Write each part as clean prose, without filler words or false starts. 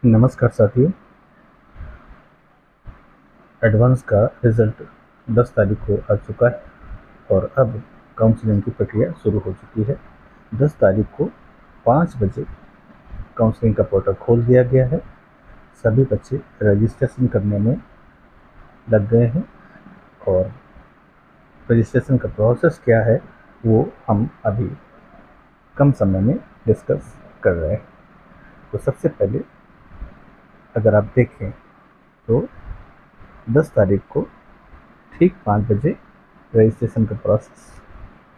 नमस्कार साथियों। एडवांस का रिज़ल्ट 10 तारीख को आ चुका है और अब काउंसलिंग की प्रक्रिया शुरू हो चुकी है। 10 तारीख को 5 बजे काउंसलिंग का पोर्टल खोल दिया गया है। सभी बच्चे रजिस्ट्रेशन करने में लग गए हैं और रजिस्ट्रेशन का प्रोसेस क्या है वो हम अभी कम समय में डिस्कस कर रहे हैं। तो सबसे पहले अगर आप देखें तो 10 तारीख को ठीक 5 बजे रजिस्ट्रेशन का प्रोसेस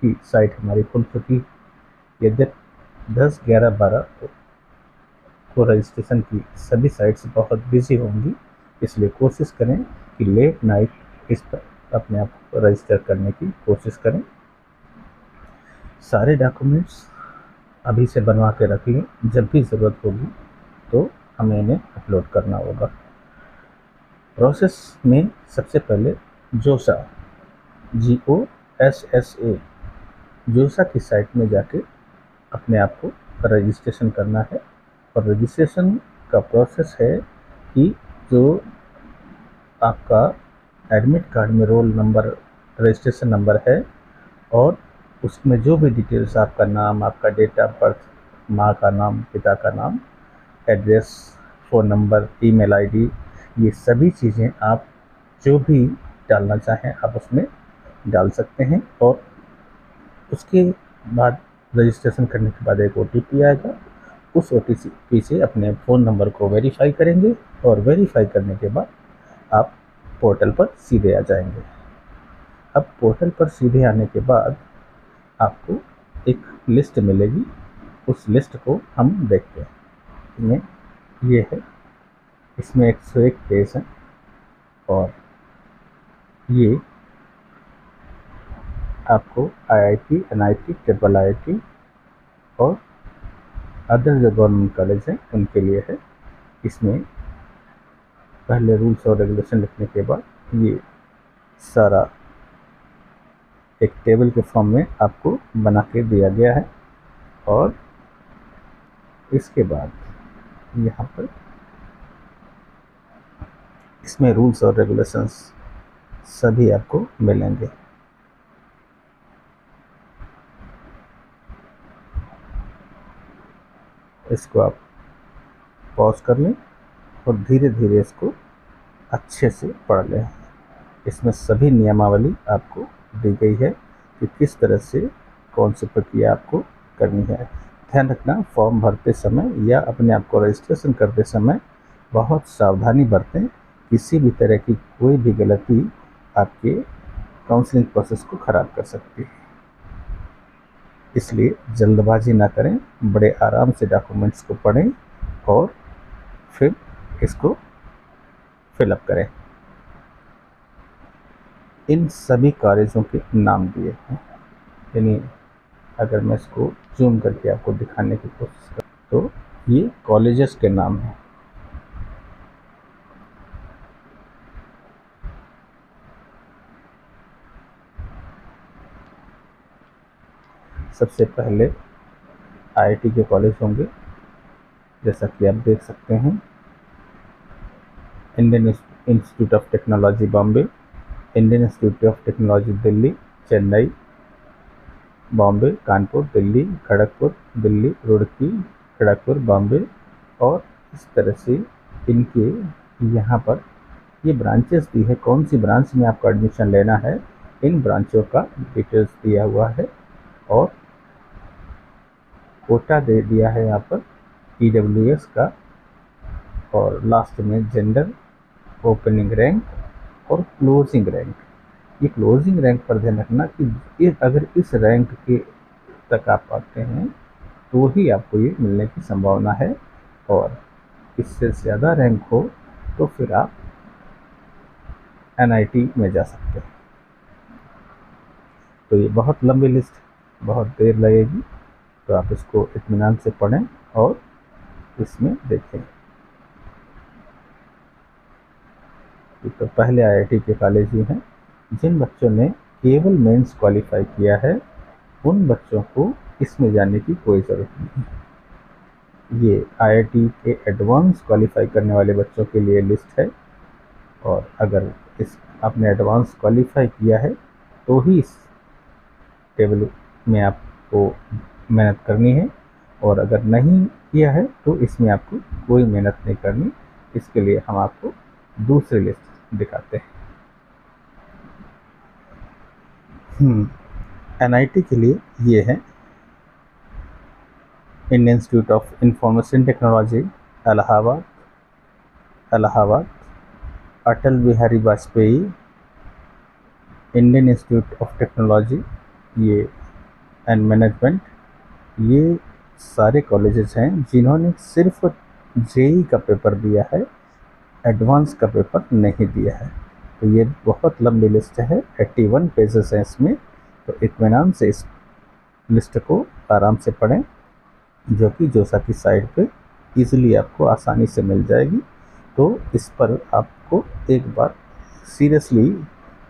की साइट हमारी खुल चुकी है। यद्यपि 10, 11, 12 को रजिस्ट्रेशन की सभी साइट्स बहुत बिजी होंगी, इसलिए कोशिश करें कि लेट नाइट इस पर अपने आप को रजिस्टर करने की कोशिश करें। सारे डॉक्यूमेंट्स अभी से बनवा के रख लें, जब भी ज़रूरत होगी तो हमें इन्हें अपलोड करना होगा। प्रोसेस में सबसे पहले जोसा GOSSA जोसा की साइट में जाके अपने आप को रजिस्ट्रेशन करना है। और रजिस्ट्रेशन का प्रोसेस है कि जो आपका एडमिट कार्ड में रोल नंबर, रजिस्ट्रेशन नंबर है और उसमें जो भी डिटेल्स, आपका नाम, आपका डेट ऑफ बर्थ, माँ का नाम, पिता का नाम, address, phone number, email ID, ये सभी चीज़ें आप जो भी डालना चाहें आप उसमें डाल सकते हैं। और उसके बाद रजिस्ट्रेशन करने के बाद एक OTP आएगा। उस OTP से अपने फ़ोन नंबर को वेरीफाई करेंगे और वेरीफाई करने के बाद आप पोर्टल पर सीधे आ जाएंगे। अब पोर्टल पर सीधे आने के बाद आपको एक लिस्ट मिलेगी, उस लिस्ट को हम देखते हैं। इसमें ये है, इसमें 101 पेज हैं और ये आपको IIT, NIT, IIIT और अदर जो गवर्नमेंट कॉलेज हैं उनके लिए है। इसमें पहले रूल्स और रेगुलेशन लिखने के बाद ये सारा एक टेबल के फॉर्म में आपको बना के दिया गया है। और इसके बाद यहाँ पर इसमें रूल्स और रेगुलेशंस सभी आपको मिलेंगे। इसको आप पॉज कर लें और धीरे धीरे इसको अच्छे से पढ़ लें। इसमें सभी नियमावली आपको दी गई है कि किस तरह से कौन सी प्रक्रिया आपको करनी है। ध्यान रखना, फॉर्म भरते समय या अपने आप को रजिस्ट्रेशन करते समय बहुत सावधानी बरतें। किसी भी तरह की कोई भी गलती आपके काउंसलिंग प्रोसेस को ख़राब कर सकती है, इसलिए जल्दबाजी ना करें। बड़े आराम से डॉक्यूमेंट्स को पढ़ें और फिर इसको फिलअप करें। इन सभी कॉलेजों के नाम दिए हैं, यानी अगर मैं इसको जूम करके आपको दिखाने की कोशिश करूँ तो ये कॉलेजेस के नाम हैं। सबसे पहले IIT के कॉलेज होंगे, जैसा कि आप देख सकते हैं। Indian institute of technology Bombay, Indian institute of technology Delhi, Chennai, Bombay, Kanpur, Delhi, Kharagpur, Delhi, Roorkee, Kharagpur, Bombay. और इस तरह से इनके यहाँ पर ये ब्रांचेस दी है, कौन सी ब्रांच में आपको एडमिशन लेना है इन ब्रांचों का डिटेल्स दिया हुआ है। और कोटा दे दिया है यहाँ पर EWS का, और लास्ट में जेंडर, ओपनिंग रैंक और क्लोजिंग रैंक। ये क्लोजिंग रैंक पर ध्यान रखना कि अगर इस रैंक के तक आप आते हैं तो ही आपको ये मिलने की संभावना है, और इससे ज़्यादा रैंक हो तो फिर आप NIT में जा सकते हैं। तो ये बहुत लंबी लिस्ट, बहुत देर लगेगी, तो आप इसको इत्मीनान से पढ़ें और इसमें देखें। तो पहले IIT के कॉलेज ही हैं। जिन बच्चों ने केवल मेंस क्वालिफाई किया है उन बच्चों को इसमें जाने की कोई ज़रूरत नहीं है। ये आईआईटी के एडवांस क्वालिफाई करने वाले बच्चों के लिए लिस्ट है, और अगर इस आपने एडवांस क्वालिफाई किया है तो ही इस टेबल में आपको मेहनत करनी है, और अगर नहीं किया है तो इसमें आपको कोई मेहनत नहीं करनी। इसके लिए हम आपको दूसरी लिस्ट दिखाते हैं। एनआईटी के लिए ये है Indian institute of information technology Allahabad, Allahabad, Atal Bihari Vajpayee Indian institute of technology ये एंड मैनेजमेंट, ये सारे कॉलेजेस हैं जिन्होंने सिर्फ जेई का पेपर दिया है, एडवांस का पेपर नहीं दिया है। तो ये बहुत लंबी लिस्ट है, 81 पेजेस हैं इसमें, तो इत्मीनान से इस लिस्ट को आराम से पढ़ें, जो कि जोसा की साइट पे इजीली आपको आसानी से मिल जाएगी। तो इस पर आपको एक बार सीरियसली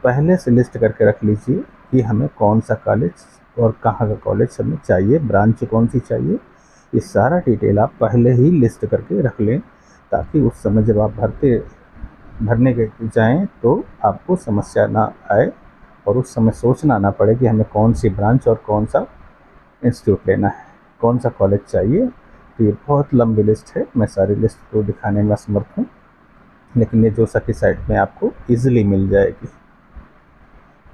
पहले से लिस्ट करके रख लीजिए कि हमें कौन सा कॉलेज और कहाँ का कॉलेज हमें चाहिए, ब्रांच कौन सी चाहिए, ये सारा डिटेल आप पहले ही लिस्ट करके रख लें, ताकि उस समय जब आप भरने के जाएँ तो आपको समस्या ना आए और उस समय सोचना ना पड़े कि हमें कौन सी ब्रांच और कौन सा इंस्टीट्यूट लेना है, कौन सा कॉलेज चाहिए। तो ये बहुत लंबी लिस्ट है, मैं सारी लिस्ट को दिखाने में असमर्थ हूँ, लेकिन ये जोसा की साइट में आपको ईजिली मिल जाएगी।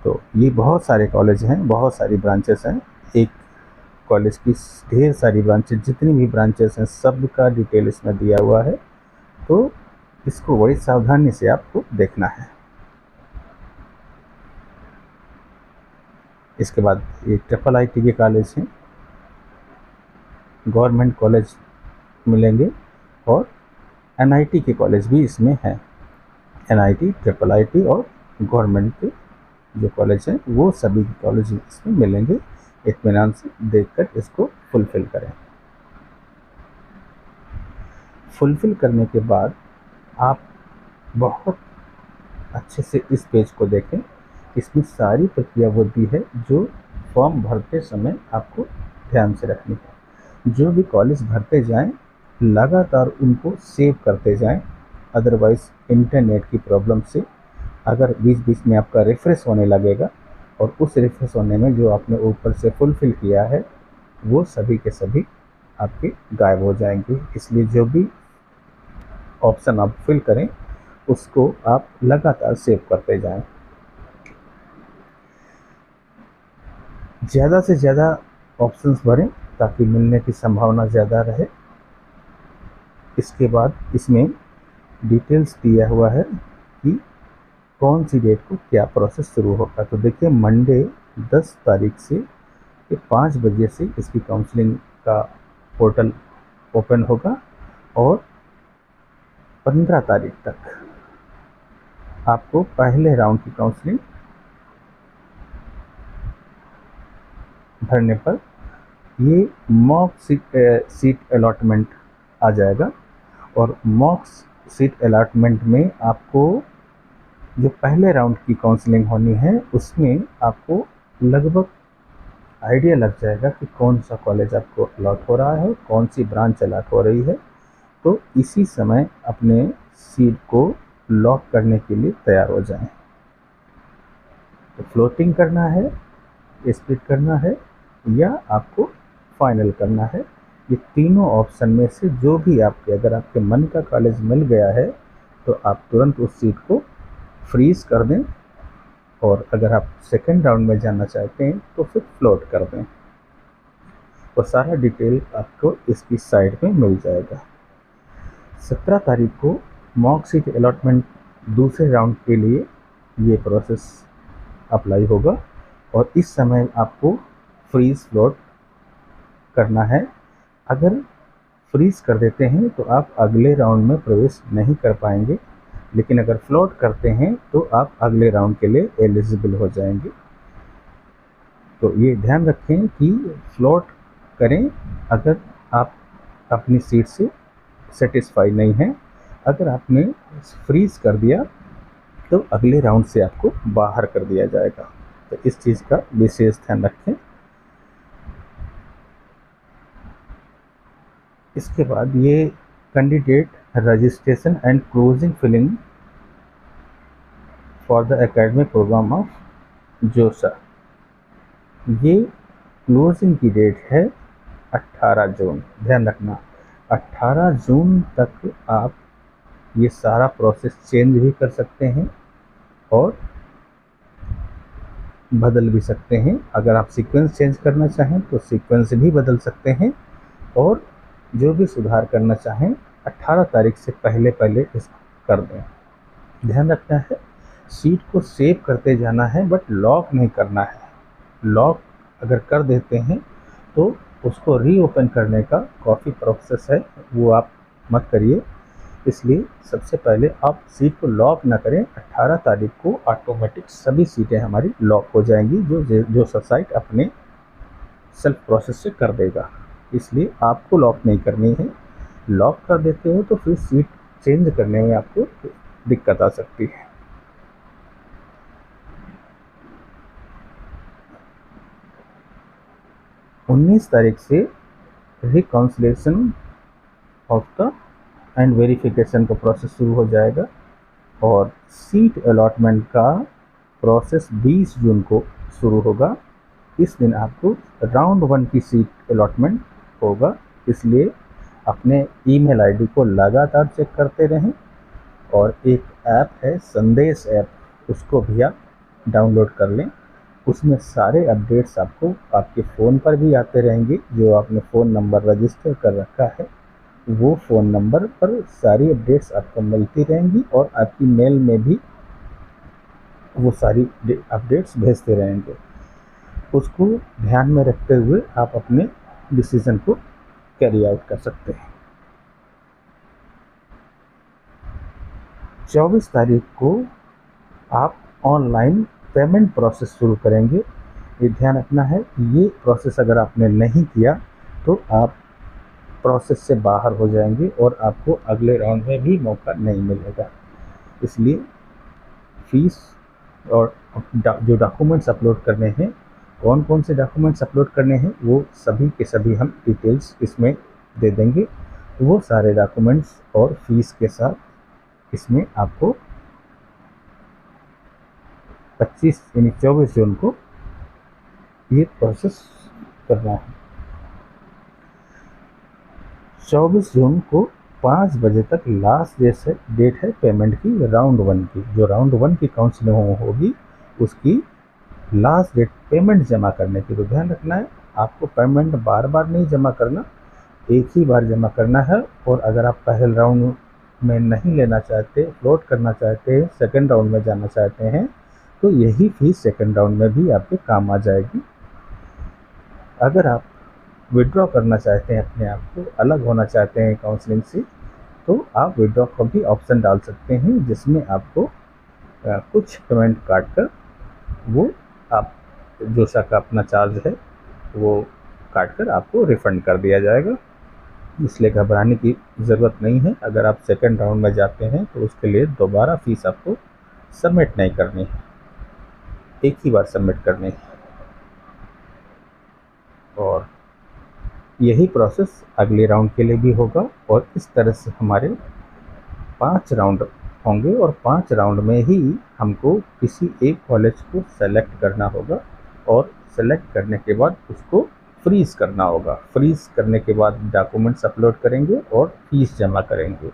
तो ये बहुत सारे कॉलेज हैं, बहुत सारी ब्रांचेस हैं, एक कॉलेज की ढेर सारी ब्रांचेस, जितनी भी ब्रांचेस हैं सब का डिटेल इसमें दिया हुआ है, तो इसको बड़ी सावधानी से आपको देखना है। इसके बाद ये ट्रिपल आईटी के कॉलेज हैं, गवर्नमेंट कॉलेज मिलेंगे, और एनआईटी के कॉलेज भी इसमें हैं। एनआईटी, ट्रिपल आईटी और गवर्नमेंट के जो कॉलेज हैं वो सभी कॉलेज इसमें मिलेंगे। इत्मीनान से देखकर इसको फुलफ़िल करें। फुलफ़िल करने के बाद आप बहुत अच्छे से इस पेज को देखें, इसमें सारी प्रक्रिया वो दी है जो फॉर्म भरते समय आपको ध्यान से रखनी है। जो भी कॉलेज भरते जाएं लगातार उनको सेव करते जाएं, अदरवाइज़ इंटरनेट की प्रॉब्लम से अगर बीच बीच में आपका रिफ़्रेश होने लगेगा और उस रिफ़्रेश होने में जो आपने ऊपर से फुलफ़िल किया है वो सभी के सभी आपके गायब हो जाएंगे। इसलिए जो भी ऑप्शन आप फिल करें उसको आप लगातार सेव करते जाएं। ज़्यादा से ज़्यादा ऑप्शंस भरें ताकि मिलने की संभावना ज़्यादा रहे। इसके बाद इसमें डिटेल्स दिया हुआ है कि कौन सी डेट को क्या प्रोसेस शुरू होगा। तो देखिए मंडे 10 तारीख से 5 बजे से इसकी काउंसलिंग का पोर्टल ओपन होगा, और 15 तारीख तक आपको पहले राउंड की काउंसलिंग भरने पर ये मॉक सीट अलॉटमेंट आ जाएगा, और मॉक सीट अलॉटमेंट में आपको जो पहले राउंड की काउंसलिंग होनी है उसमें आपको लगभग आइडिया लग जाएगा कि कौन सा कॉलेज आपको अलॉट हो रहा है, कौन सी ब्रांच अलॉट हो रही है। तो इसी समय अपने सीट को लॉक करने के लिए तैयार हो जाएं। तो फ्लोटिंग करना है, स्प्लिट करना है, या आपको फाइनल करना है, ये तीनों ऑप्शन में से जो भी आपके, अगर आपके मन का कॉलेज मिल गया है तो आप तुरंत उस सीट को फ्रीज कर दें, और अगर आप सेकेंड राउंड में जाना चाहते हैं तो फिर फ्लोट कर दें। और सारा डिटेल आपको इसकी साइड में मिल जाएगा। 17 तारीख को मॉक सीट अलॉटमेंट दूसरे राउंड के लिए ये प्रोसेस अप्लाई होगा, और इस समय आपको फ्रीज फ्लोट करना है। अगर फ्रीज कर देते हैं तो आप अगले राउंड में प्रवेश नहीं कर पाएंगे, लेकिन अगर फ्लोट करते हैं तो आप अगले राउंड के लिए एलिजिबल हो जाएंगे। तो ये ध्यान रखें कि फ्लोट करें अगर आप अपनी सीट से सेटिस्फाई नहीं हैं। अगर आपने फ्रीज कर दिया तो अगले राउंड से आपको बाहर कर दिया जाएगा। तो इस चीज़ का विशेष ध्यान रखें। इसके बाद ये candidate registration and closing filling for the academic program of JoSAA, ये क्लोजिंग की डेट है 18 जून। ध्यान रखना 18 जून तक आप ये सारा प्रोसेस चेंज भी कर सकते हैं और बदल भी सकते हैं। अगर आप सीक्वेंस चेंज करना चाहें तो सीक्वेंस भी बदल सकते हैं, और जो भी सुधार करना चाहें 18 तारीख से पहले पहले इसको कर दें। ध्यान रखना है सीट को सेव करते जाना है, बट लॉक नहीं करना है। लॉक अगर कर देते हैं तो उसको रीओपन करने का काफ़ी प्रोसेस है, वो आप मत करिए। इसलिए सबसे पहले आप सीट को लॉक ना करें। 18 तारीख को ऑटोमेटिक सभी सीटें हमारी लॉक हो जाएंगी, जो साइट अपने सेल्फ प्रोसेस से कर देगा। इसलिए आपको लॉक नहीं करनी है। लॉक कर देते हो तो फिर सीट चेंज करने में आपको दिक्कत आ सकती है। उन्नीस तारीख से reconciliation of the end verification का प्रोसेस शुरू हो जाएगा, और सीट अलॉटमेंट का प्रोसेस 20 जून को शुरू होगा। इस दिन आपको राउंड 1 की सीट अलॉटमेंट होगा, इसलिए अपने ईमेल आईडी को लगातार चेक करते रहें। और एक ऐप है संदेश ऐप, उसको भी आप डाउनलोड कर लें। उसमें सारे अपडेट्स आपको आपके फ़ोन पर भी आते रहेंगे। जो आपने फ़ोन नंबर रजिस्टर कर रखा है वो फ़ोन नंबर पर सारी अपडेट्स आपको मिलती रहेंगी, और आपकी मेल में भी वो सारी अपडेट्स भेजते रहेंगे। उसको ध्यान में रखते हुए आप अपने डिसीज़न को कैरी आउट कर सकते हैं। 24 तारीख को आप ऑनलाइन पेमेंट प्रोसेस शुरू करेंगे। ये ध्यान रखना है, ये प्रोसेस अगर आपने नहीं किया तो आप प्रोसेस से बाहर हो जाएंगे और आपको अगले राउंड में भी मौका नहीं मिलेगा। इसलिए फीस और जो डॉक्यूमेंट्स अपलोड करने हैं, कौन कौन से डॉक्यूमेंट्स अपलोड करने हैं, वो सभी के सभी हम डिटेल्स इसमें दे देंगे। वो सारे डॉक्यूमेंट्स और फीस के साथ इसमें आपको 25 यानी 24 जून को ये प्रोसेस करना है। 24 जून को 5 बजे तक लास्ट डेट है पेमेंट की, राउंड 1 की। जो राउंड 1 की काउंसलिंग होगी उसकी लास्ट डेट पेमेंट जमा करने की। तो ध्यान रखना है आपको पेमेंट बार बार नहीं जमा करना, एक ही बार जमा करना है। और अगर आप पहले राउंड में नहीं लेना चाहते, फ्लोट करना चाहते हैं, सेकेंड राउंड में जाना चाहते हैं, तो यही फीस सेकेंड राउंड में भी आपके काम आ जाएगी। अगर आप विड्रॉ करना चाहते हैं, अपने आप को अलग होना चाहते हैं काउंसलिंग से, तो आप विड्रॉ का भी ऑप्शन डाल सकते हैं, जिसमें आपको कुछ पेमेंट काट कर वो आप जोसा का अपना चार्ज है वो काट कर आपको रिफ़ंड कर दिया जाएगा। इसलिए घबराने की ज़रूरत नहीं है। अगर आप सेकेंड राउंड में जाते हैं तो उसके लिए दोबारा फीस आपको सबमिट नहीं करनी है, एक ही बार सबमिट करनी है। और यही प्रोसेस अगले राउंड के लिए भी होगा। और इस तरह से हमारे 5 राउंड होंगे, और 5 राउंड में ही हमको किसी एक कॉलेज को सेलेक्ट करना होगा, और सेलेक्ट करने के बाद उसको फ्रीज़ करना होगा। फ्रीज़ करने के बाद डॉक्यूमेंट्स अपलोड करेंगे और फीस जमा करेंगे।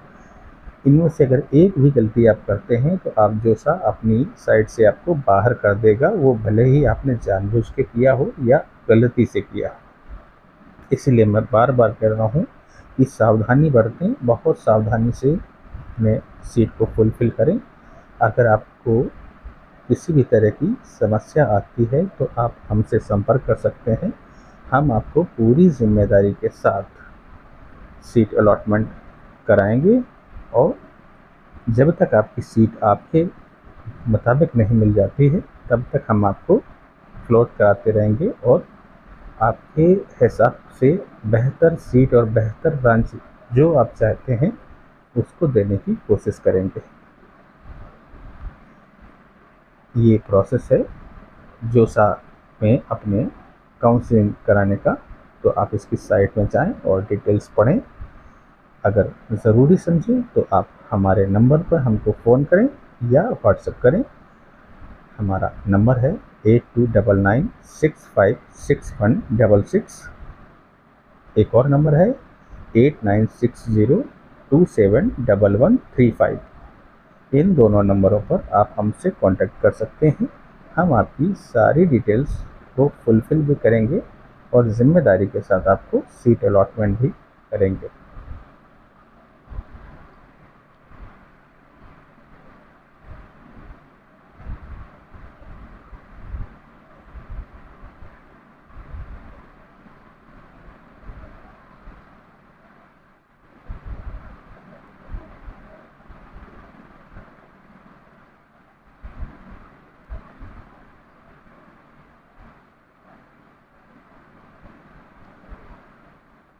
इनमें से अगर एक भी गलती आप करते हैं तो आप जोसा अपनी साइट से आपको बाहर कर देगा, वो भले ही आपने जानबूझ के किया हो या गलती से किया हो। इसलिए मैं बार बार कह रहा हूँ कि सावधानी बरतें, बहुत सावधानी से अपने सीट को फुलफ़िल करें। अगर आपको किसी भी तरह की समस्या आती है तो आप हमसे संपर्क कर सकते हैं। हम आपको पूरी जिम्मेदारी के साथ सीट अलॉटमेंट कराएंगे, और जब तक आपकी सीट आपके मुताबिक नहीं मिल जाती है तब तक हम आपको फ्लोट कराते रहेंगे, और आपके हिसाब से बेहतर सीट और बेहतर ब्रांच जो आप चाहते हैं उसको देने की कोशिश करेंगे। ये प्रोसेस है जोसा में अपने काउंसलिंग कराने का। तो आप इसकी साइट में जाएं और डिटेल्स पढ़ें, अगर ज़रूरी समझें तो आप हमारे नंबर पर हमको फ़ोन करें या व्हाट्सएप करें। हमारा नंबर है 8299656166। एक और नंबर है 8960271135। इन दोनों नंबरों पर आप हमसे कांटेक्ट कर सकते हैं। हम आपकी सारी डिटेल्स को फुलफ़िल भी करेंगे और ज़िम्मेदारी के साथ आपको सीट अलॉटमेंट भी करेंगे।